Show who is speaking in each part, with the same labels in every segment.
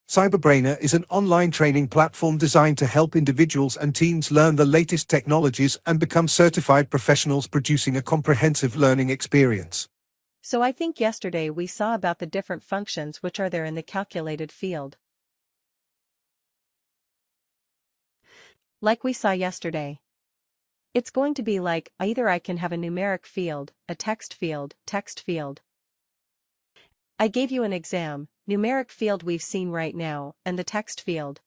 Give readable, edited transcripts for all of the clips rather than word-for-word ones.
Speaker 1: Cyberbrainer is an online training platform designed to help individuals and teams learn the latest technologies and become certified professionals, producing a comprehensive learning experience.
Speaker 2: So I think yesterday we saw about the different functions which are there in the calculated field. Like we saw yesterday. It's going to be like, either I can have a numeric field, a text field. I gave you an exam, numeric field we've seen right now, and the text field.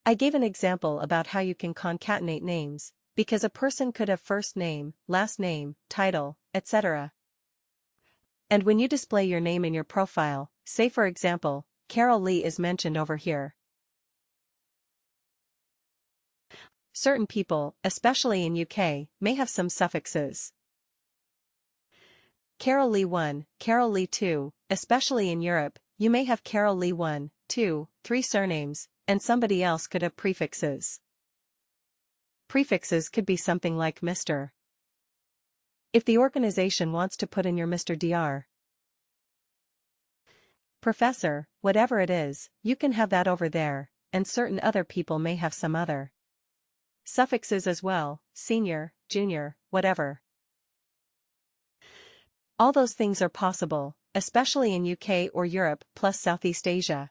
Speaker 2: I gave an example about how you can concatenate names, because a person could have first name, last name, title, etc. And when you display your name in your profile, say for example, Carol Lee is mentioned over here. Certain people, especially in UK, may have some suffixes. Carol Lee 1, Carol Lee 2, especially in Europe, you may have Carol Lee 1, 2, 3 surnames, and somebody else could have prefixes. Prefixes could be something like Mr. If the organization wants to put in your Mr. Dr. Professor, whatever it is, you can have that over there, and certain other people may have some other suffixes as well, senior, junior, whatever. All those things are possible, especially in UK or Europe plus Southeast Asia.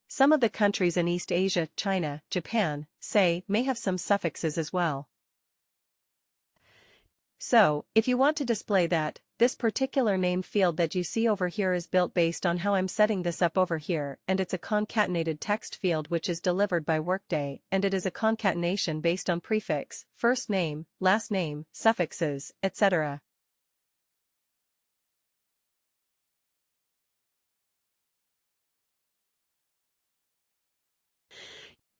Speaker 2: Some of the countries in East Asia, China, Japan, say, may have some suffixes as well. So, if you want to display that, this particular name field that you see over here is built based on how I'm setting this up over here, and it's a concatenated text field which is delivered by Workday, and it is a concatenation based on prefix, first name, last name, suffixes, etc.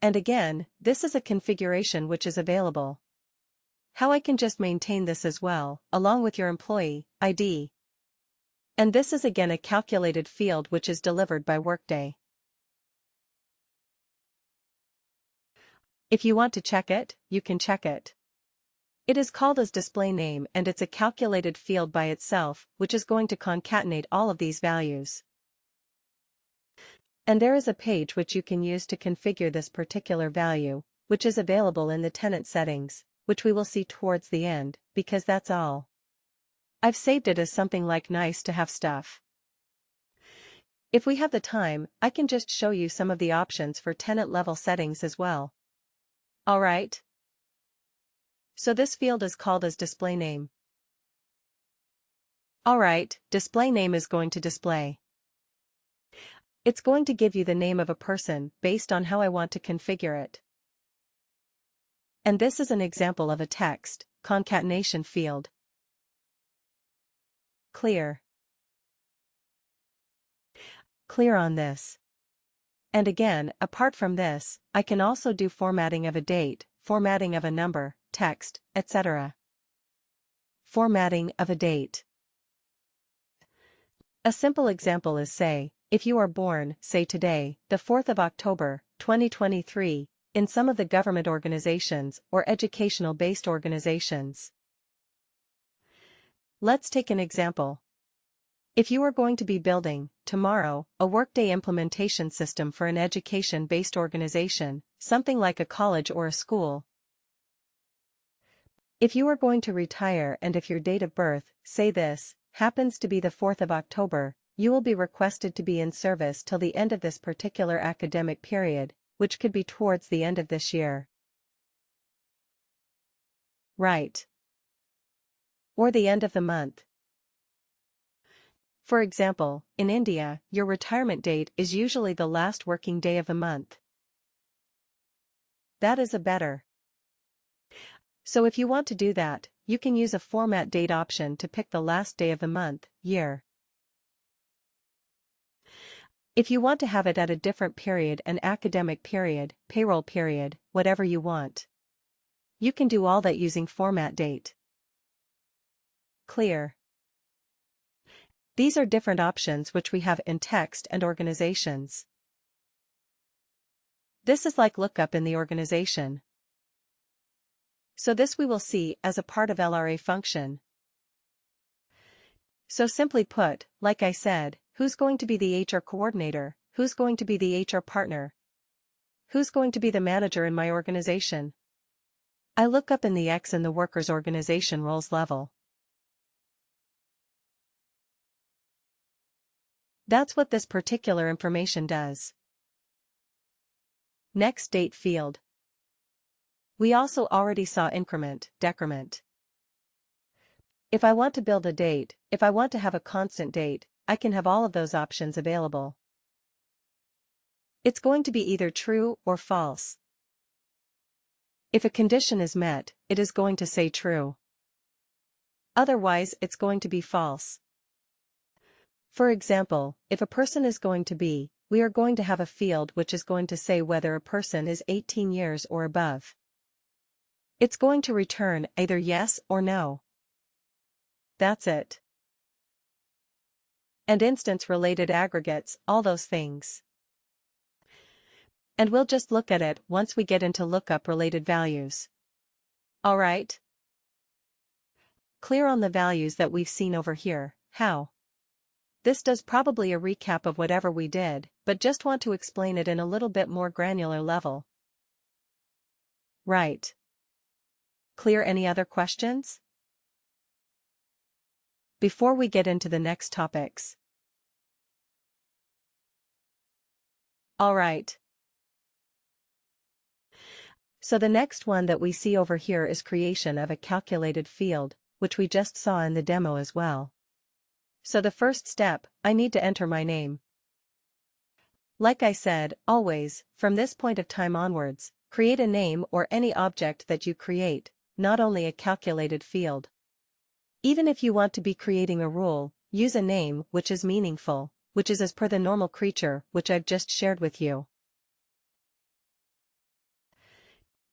Speaker 2: And again, this is a configuration which is available. How I can just maintain this as well, along with your employee ID. And this is again a calculated field which is delivered by Workday. If you want to check it, you can check it. It is called as display name and it's a calculated field by itself, which is going to concatenate all of these values. And there is a page which you can use to configure this particular value, which is available in the tenant settings, which we will see towards the end, because that's all. I've saved it as something like nice to have stuff. If we have the time, I can just show you some of the options for tenant level settings as well. Alright. So this field is called as display name. Alright, display name is going to display. It's going to give you the name of a person based on how I want to configure it. And this is an example of a text concatenation field. Clear on this. And again, apart from this, I can also do formatting of a date, formatting of a number, text, etc. Formatting of a date. A simple example is say, if you are born, say today, the 4th of October, 2023, in some of the government organizations or educational-based organizations. Let's take an example. If you are going to be building, tomorrow, a Workday implementation system for an education-based organization, something like a college or a school. If you are going to retire and if your date of birth, say this, happens to be the 4th of October, you will be requested to be in service till the end of this particular academic period, which could be towards the end of this year. Right. Or the end of the month. For example, in India, your retirement date is usually the last working day of the month. That is a better. So if you want to do that, you can use a format date option to pick the last day of the month, year. If you want to have it at a different period, an academic period, payroll period, whatever you want. You can do all that using format date. Clear. These are different options which we have in text and organizations. This is like lookup in the organization. So this we will see as a part of LRA function. So simply put, like I said, Who's going to be the HR coordinator? Who's going to be the HR partner? Who's going to be the manager in my organization? I look up in the X in the worker's organization roles level. That's what this particular information does. Next, date field. We also already saw increment, decrement. If I want to build a date, if I want to have a constant date, I can have all of those options available. It's going to be either true or false. If a condition is met, it is going to say true. Otherwise, it's going to be false. For example, if a person is going to be, we are going to have a field which is going to say whether a person is 18 years or above. It's going to return either yes or no. That's it. And instance-related aggregates, all those things. And we'll just look at it once we get into lookup-related values. Alright? Clear on the values that we've seen over here, how? This does probably a recap of whatever we did, but just want to explain it in a little bit more granular level. Right. Clear? Any other questions? Before we get into the next topics. Alright. So the next one that we see over here is creation of a calculated field, which we just saw in the demo as well. So the first step, I need to enter my name. Like I said, always, from this point of time onwards, create a name or any object that you create, not only a calculated field. Even if you want to be creating a rule, use a name which is meaningful, which is as per the normal creature which I've just shared with you.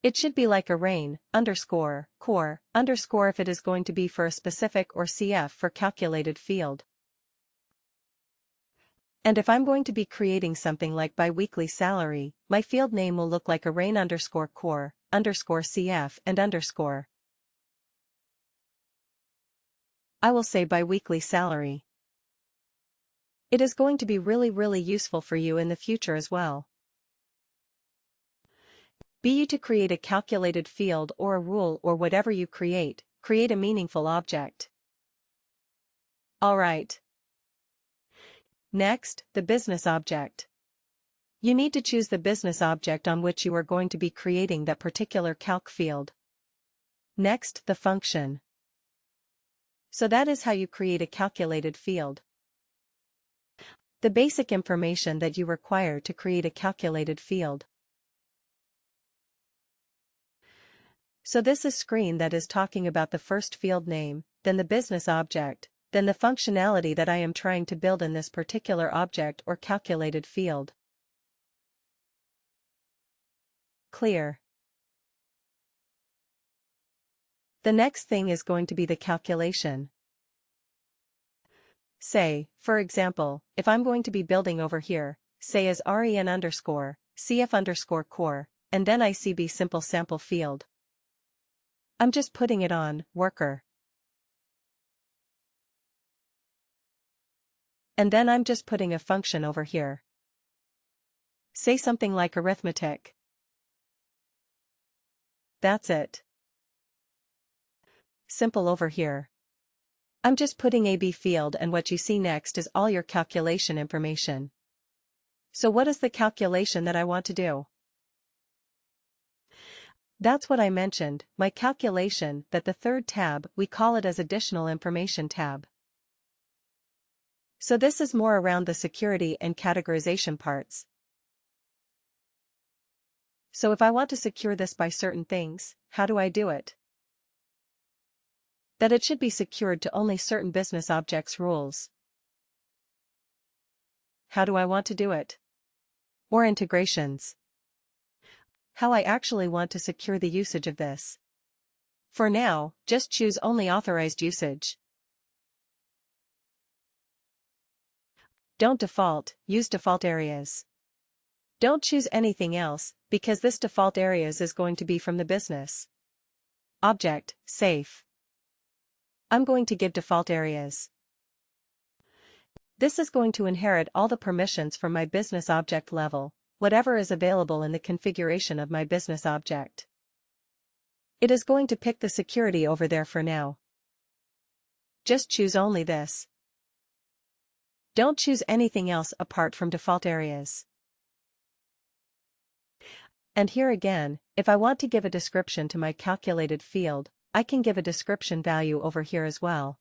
Speaker 2: It should be like arraign, underscore, core, underscore if it is going to be for a specific or CF for calculated field. And if I'm going to be creating something like biweekly salary, my field name will look like arraign underscore core, underscore CF and underscore. I will say biweekly salary. It is going to be really useful for you in the future as well. Be you to create a calculated field or a rule or whatever you create a meaningful object. Alright. Next, the business object. You need to choose the business object on which you are going to be creating that particular calc field. Next, the function. So that is how you create a calculated field. The basic information that you require to create a calculated field. So this is screen that is talking about the first field name, then the business object, then the functionality that I am trying to build in this particular object or calculated field. Clear. The next thing is going to be the calculation. Say, for example, if I'm going to be building over here, say as REN underscore, CF underscore core, and then ICB simple sample field. I'm just putting it on worker. And then I'm just putting a function over here. Say something like arithmetic. That's it. Simple over here. I'm just putting AB field, and what you see next is all your calculation information. So what is the calculation that I want to do? That's what I mentioned, my calculation, that the third tab, we call it as additional information tab. So this is more around the security and categorization parts. So if I want to secure this by certain things, how do I do it? That it should be secured to only certain business objects rules. How do I want to do it? Or integrations. How I actually want to secure the usage of this. For now, just choose only authorized usage. Don't default, use default areas. Don't choose anything else, because this default areas is going to be from the business object, safe. I'm going to give default areas. This is going to inherit all the permissions from my business object level, whatever is available in the configuration of my business object. It is going to pick the security over there for now. Just choose only this. Don't choose anything else apart from default areas. And here again, if I want to give a description to my calculated field, I can give a description value over here as well.